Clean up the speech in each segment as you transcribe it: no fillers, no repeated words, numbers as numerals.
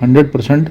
100%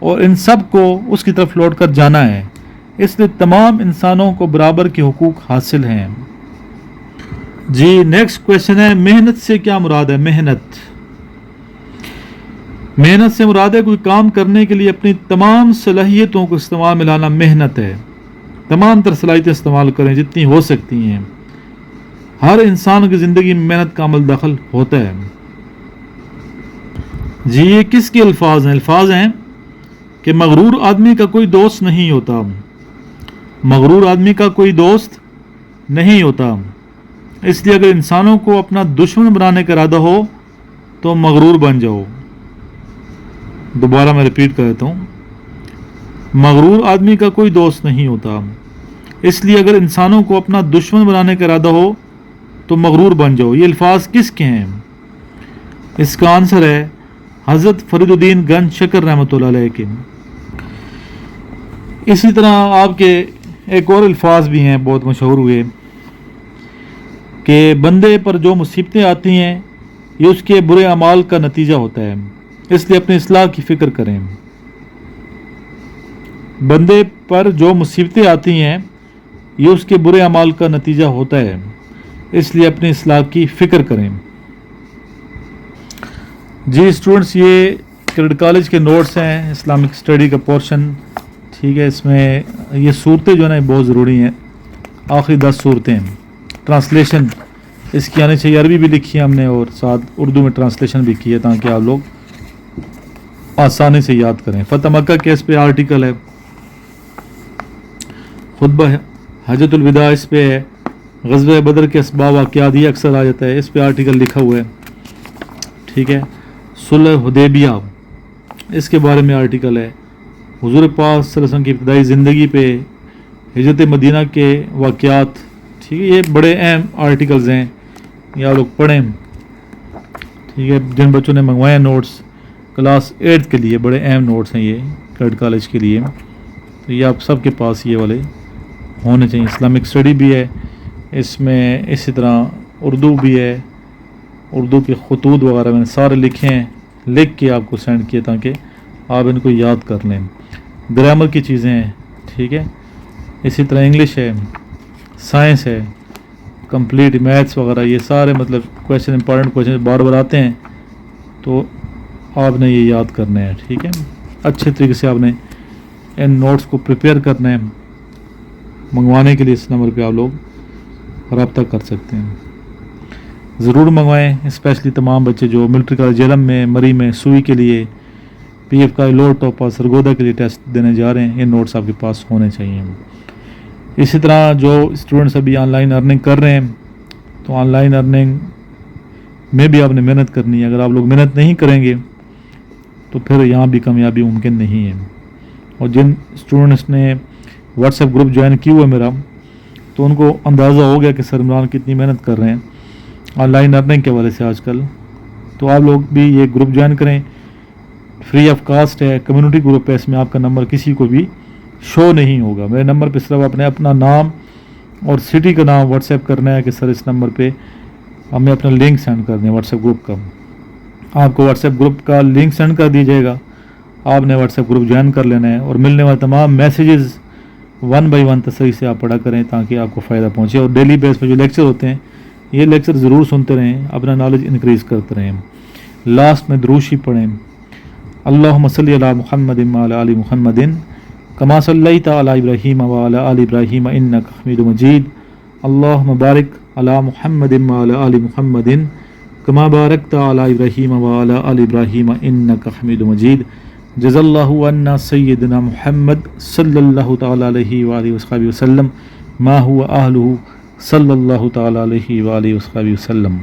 اور ان سب کو اس کی طرف لوٹ کر جانا ہے، اس لیے تمام انسانوں کو برابر کے حقوق حاصل ہیں۔ جی نیکسٹ کویشچن ہے، محنت سے کیا مراد ہے؟ محنت سے مراد ہے کوئی کام کرنے کے لیے اپنی تمام صلاحیتوں کو استعمال میں لانا محنت ہے۔ تمام تر صلاحیتیں استعمال کریں جتنی ہو سکتی ہیں۔ ہر انسان کی زندگی میں محنت کا عمل دخل ہوتا ہے۔ جی یہ کس کے الفاظ ہیں؟ الفاظ ہیں کہ مغرور آدمی کا کوئی دوست نہیں ہوتا، مغرور آدمی کا کوئی دوست نہیں ہوتا، اس لیے اگر انسانوں کو اپنا دشمن بنانے کا ارادہ ہو تو مغرور بن جاؤ۔ دوبارہ میں ریپیٹ کر دیتا ہوں، مغرور آدمی کا کوئی دوست نہیں ہوتا، اس لیے اگر انسانوں کو اپنا دشمن بنانے کا ارادہ ہو تو مغرور بن جاؤ۔ یہ الفاظ کس کے ہیں؟ اس کا آنسر ہے حضرت فرید الدین گنج شکر رحمۃ اللہ علیہ کے۔ اسی طرح آپ کے ایک اور الفاظ بھی ہیں بہت مشہور ہوئے کہ بندے پر جو مصیبتیں آتی ہیں یہ اس کے برے اعمال کا نتیجہ ہوتا ہے، اس لیے اپنی اصلاح کی فکر کریں۔ بندے پر جو مصیبتیں آتی ہیں یہ اس کے برے اعمال کا نتیجہ ہوتا ہے، اس لیے اپنی اصلاح کی فکر کریں۔ جی اسٹوڈنٹس یہ کریڈٹ کالج کے نوٹس ہیں، اسلامک اسٹڈی کا پورشن، ٹھیک ہے، اس میں یہ صورتیں جو ہے نا بہت ضروری ہیں، آخری 10 صورتیں۔ ٹرانسلیشن اس کی آنی چاہیے، عربی بھی لکھی ہے ہم نے اور ساتھ اردو میں ٹرانسلیشن بھی کی ہے تاکہ آپ لوگ آسانی سے یاد کریں۔ فتح مکہ کے اس پہ آرٹیکل ہے، خطبہ حجۃ الوداع اس پہ ہے، غزوہ بدر کے اسباب واقعات یہ اکثر آ جاتا ہے، اس پہ آرٹیکل لکھا ہوا ہے، ٹھیک ہے۔ صلح حدیبیہ اس کے بارے میں آرٹیکل ہے، حضور پاک صلی اللہ علیہ وسلم کی ابتدائی زندگی پہ، ہجرت مدینہ کے واقعات، ٹھیک ہے، یہ بڑے اہم آرٹیکلز ہیں، یہ آپ لوگ پڑھیں، ٹھیک ہے۔ جن بچوں نے منگوائے نوٹس کلاس 8 کے لیے بڑے اہم نوٹس ہیں یہ کریڈٹ کالج کے لیے، تو یہ آپ سب کے پاس یہ والے ہونے چاہیے۔ اسلامک اسٹڈی بھی ہے اس میں، اسی طرح اردو بھی ہے، اردو کے خطوط وغیرہ میں سارے لکھے ہیں، لکھ کے آپ کو سینڈ کیے تاکہ آپ ان کو یاد کر لیں۔ گرامر کی چیزیں ہیں، ٹھیک ہے، اسی طرح انگلش ہے، سائنس ہے، کمپلیٹ میتھس وغیرہ، یہ سارے مطلب کویشچن امپورٹنٹ کویشچن بار بار آتے ہیں تو آپ نے یہ یاد کرنا ہے، ٹھیک ہے۔ اچھے طریقے سے آپ نے ان نوٹس کو پریپیئر کرنا ہے۔ منگوانے کے لیے اس نمبر پہ آپ لوگ رابطہ کر سکتے ہیں، ضرور منگوائیں، اسپیشلی تمام بچے جو ملٹری کالج جہلم میں، مری میں سوئی کے لیے، پی ایف کا لوور ٹاپ سرگودا کے لیے ٹیسٹ دینے جا رہے ہیں، یہ نوٹس آپ کے پاس ہونے چاہیے۔ اسی طرح جو اسٹوڈنٹس ابھی آن لائن ارننگ کر رہے ہیں تو آن لائن ارننگ میں بھی آپ نے محنت کرنی ہے، اگر آپ لوگ محنت نہیں کریں گے تو پھر یہاں بھی کامیابی ممکن نہیں ہے۔ اور جن اسٹوڈنٹس نے واٹس ایپ گروپ جوائن کیا ہوا ہے میرا، تو ان کو اندازہ ہو گیا کہ سر عمران کتنی محنت کر رہے ہیں آن لائن ارننگ کے حوالے سے آج کل، تو آپ لوگ بھی یہ گروپ جوائن کریں، فری آف کاسٹ ہے، کمیونٹی گروپ ہے، اس میں آپ کا نمبر کسی کو بھی شو نہیں ہوگا، میرے نمبر پہ صرف آپ نے اپنا نام اور سٹی کا نام واٹس ایپ کرنا ہے کہ سر اس نمبر پہ ہمیں اپنا لنک سینڈ کر دیں واٹس ایپ گروپ کا، آپ کو واٹس ایپ گروپ کا لنک سینڈ کر دی جائے گا، آپ نے واٹس ایپ گروپ جوائن کر لینا ہے، اور ملنے والے تمام میسیجز 1 بائی 1 تصحیح سے آپ پڑھا کریں تاکہ آپ کو فائدہ پہنچے، اور ڈیلی بیس پہ جو لیکچر ہوتے ہیں یہ لیکچر ضرور سنتے رہیں، اپنا نالج انکریز کرتے رہیں۔ لاسٹ میں دروشی پڑھیں، اللہم صلی علی محمد وعلی آل محمد کما صلیت علی ابراہیم وعلی آل ابراہیم انک حمید مجید، اللہم بارک علی محمد وعلی آل محمد کما بارکت علی ابراہیم وعلی آل ابراہیم انک حمید مجید۔ جزا اللہ عنا سیدنا محمد صلی اللہ تعالی علیہ وآلہ وصحبہ وسلم ما هو اہلہ صلی اللہ تعالی علیہ وآلہ وصحبہ وسلم۔